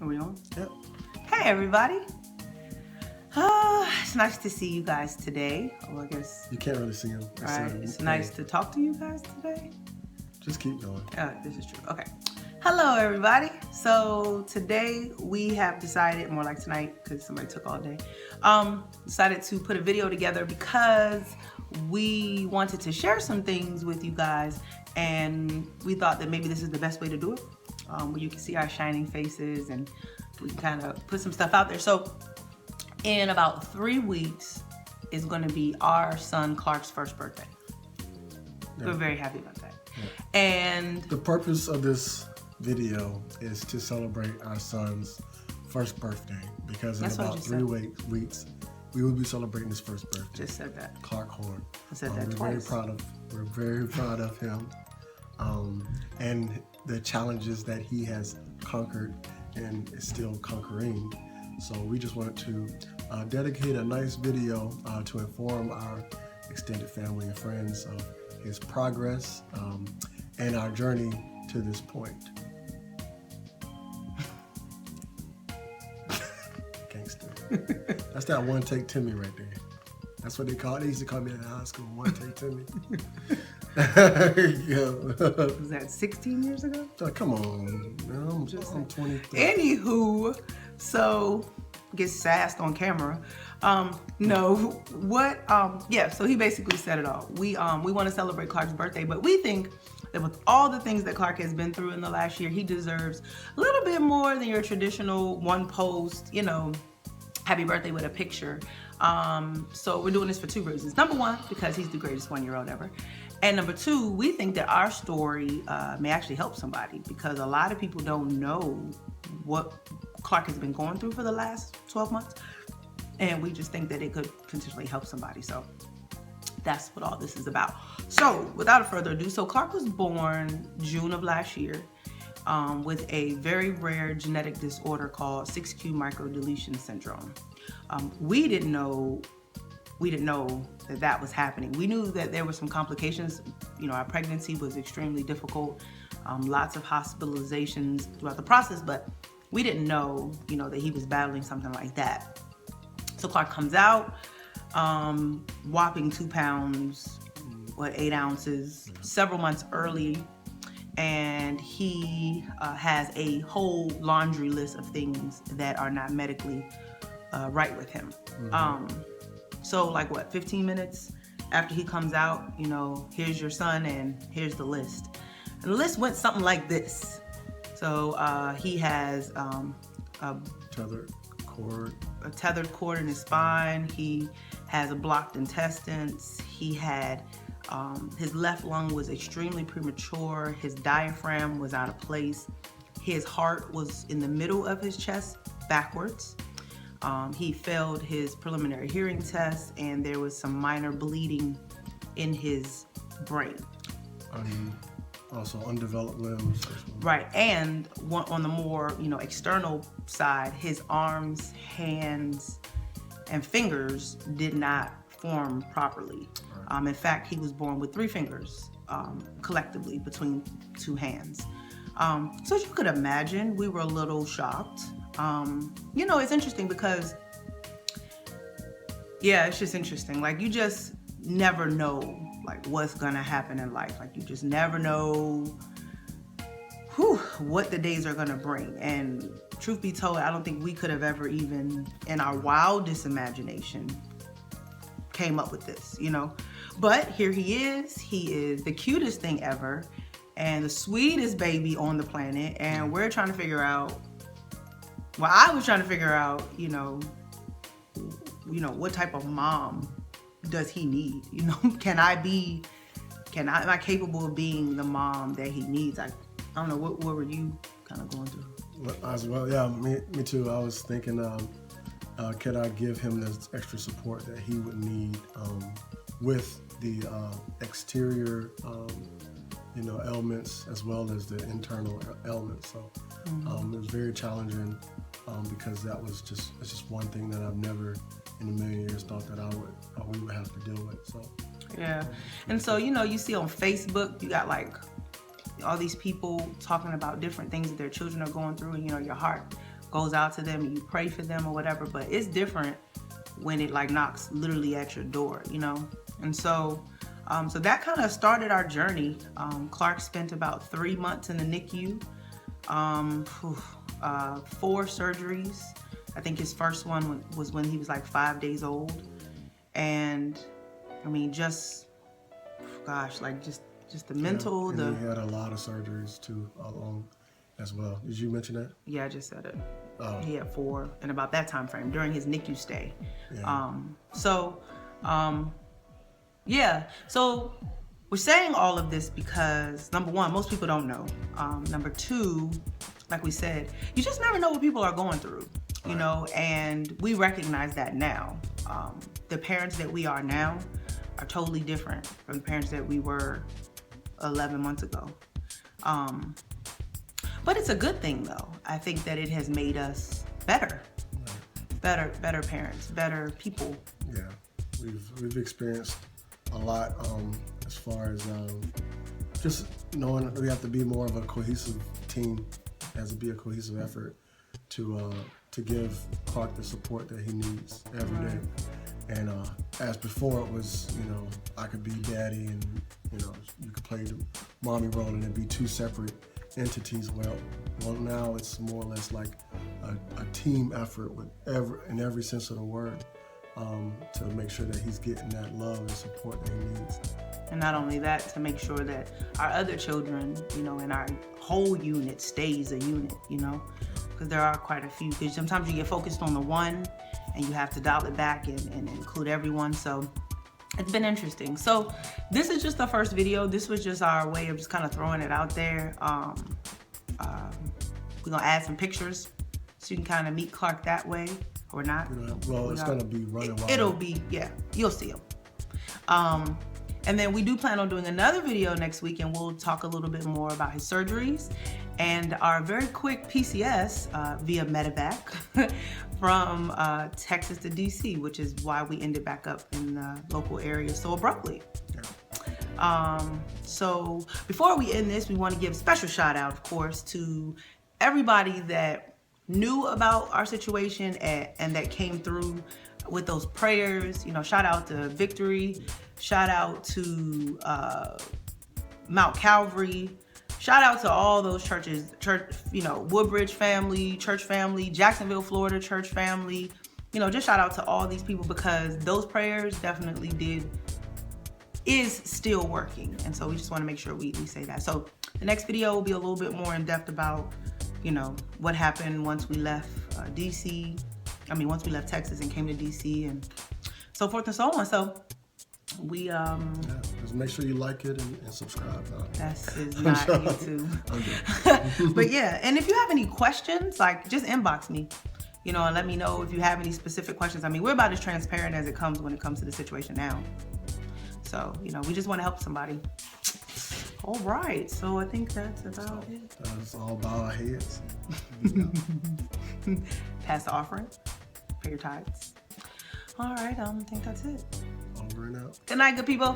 Are we on? Yep. Hey, everybody. It's nice to see you guys today. Well, I guess. You can't really see him. Right. It's nice to talk to you guys today. Just keep going. This is true. Okay. Hello, everybody. So today we have decided, more like tonight, because somebody took all day, decided to put a video together because we wanted to share some things with you guys, and we thought that maybe this is the best way to do it, where you can see our shining faces and we can kind of put some stuff out there. So in about 3 weeks is going to be our son Clark's first birthday. Yeah. We're very happy about that. Yeah. And the purpose of this video is to celebrate our son's first birthday, because in about 3 weeks we will be celebrating his first birthday. Just said that. Clark Horn. I said that twice. We're very proud of him, and the challenges that he has conquered and is still conquering. So we just wanted to dedicate a nice video to inform our extended family and friends of his progress and our journey to this point. Gangster. That's that one take Timmy right there. That's what they call it. They used to call me in high school, one take Timmy. Was that 16 years ago? Come on, man. I'm 23. Anywho, so get sassed on camera. So he basically said it all. We want to celebrate Clark's birthday, but we think that with all the things that Clark has been through in the last year, he deserves a little bit more than your traditional one post, happy birthday with a picture. So we're doing this for 2 reasons. Number one, because he's the greatest 1-year-old ever. And number two, we think that our story may actually help somebody, because a lot of people don't know what Clark has been going through for the last 12 months. And we just think that it could potentially help somebody. So that's what all this is about. So without further ado, so Clark was born June of last year with a very rare genetic disorder called 6q microdeletion syndrome. We didn't know that was happening. We knew that there were some complications. Our pregnancy was extremely difficult, lots of hospitalizations throughout the process, but we didn't know, that he was battling something like that. So Clark comes out, whopping 2 pounds, 8 ounces, several months early, and he has a whole laundry list of things that are not medically right with him. So 15 minutes after he comes out, here's your son and here's the list. And the list went something like this. So he has a tethered cord in his spine. He has a blocked intestines. He had his left lung was extremely premature. His diaphragm was out of place. His heart was in the middle of his chest, backwards. He failed his preliminary hearing test, and there was some minor bleeding in his brain. Also undeveloped limbs. Right, and on the more external side, his arms, hands, and fingers did not form properly. Right. In fact, he was born with 3 fingers collectively between 2 hands. So as you could imagine, we were a little shocked. It's interesting because, it's just interesting. You just never know, what's gonna happen in life. You just never know what the days are gonna bring. And truth be told, I don't think we could have ever even, in our wildest imagination, came up with this, But here he is. He is the cutest thing ever and the sweetest baby on the planet. And we're trying to figure out, I was trying to figure out, what type of mom does he need? Am I capable of being the mom that he needs? I don't know, what were you kind of going through? As well, yeah, me too. I was thinking, could I give him this extra support that he would need with the exterior, ailments as well as the internal ailments. So it was very challenging because it's just one thing that I've never in a million years thought that we would have to deal with. So yeah, and so you see on Facebook, you got all these people talking about different things that their children are going through, and your heart goes out to them and you pray for them or whatever, but it's different when it like knocks literally at your door, you know? And so, so that kind of started our journey. Clark spent about 3 months in the NICU, 4 surgeries. I think his first one was when he was like 5 days old. And I mean, just, gosh, like just the mental, and he had a lot of surgeries too, along as well. Did you mention that? Yeah, I just said it. Oh. He had 4 in about that time frame during his NICU stay. Yeah. Yeah, so we're saying all of this because number one, most people don't know. Number two, like we said, you just never know what people are going through, you know, and we recognize that now. The parents that we are now are totally different from the parents that we were 11 months ago. But it's a good thing though. I think that it has made us better parents, better people. Yeah, we've experienced a lot as far as just knowing that we have to be more of a cohesive team, has to be a cohesive effort to give Clark the support that he needs every day. And as before, it was, you know, I could be daddy and, you know, you could play the mommy role and it'd be 2 separate entities. Well, now it's more or less like a team effort with in every sense of the word, to make sure that he's getting that love and support that he needs. And not only that, to make sure that our other children, you know, and our whole unit stays a unit, you know, because there are quite a few. Because sometimes you get focused on the one and you have to dial it back and include everyone. So it's been interesting. So this is just the first video. This was just our way of just kind of throwing it out there. We're gonna add some pictures so you can kind of meet Clark that way or not. Well, it's gonna be running wild. It'll be, yeah, you'll see him. And then we do plan on doing another video next week and we'll talk a little bit more about his surgeries and our very quick PCS via medevac from Texas to DC, which is why we ended back up in the local area so abruptly. So before we end this, we want to give a special shout out, of course, to everybody that knew about our situation and that came through with those prayers. You know, shout out to Victory, shout out to Mount Calvary, shout out to all those churches, you know, Woodbridge family, church family, Jacksonville, Florida church family. You know, just shout out to all these people because those prayers definitely is still working. And so we just want to make sure we say that. So the next video will be a little bit more in depth about, you know, what happened once we left once we left Texas and came to DC and so forth and so on. So we just make sure you like it and subscribe. That's not YouTube. But yeah, and if you have any questions, like just inbox me, you know, and let me know if you have any specific questions. I mean, we're about as transparent as it comes when it comes to the situation now. So, you know, we just want to help somebody. All right, so I think that's about it. That's all about our heads. Pass the offering, pay your tithes. All right, I think that's it. Over and out. Good night, good people.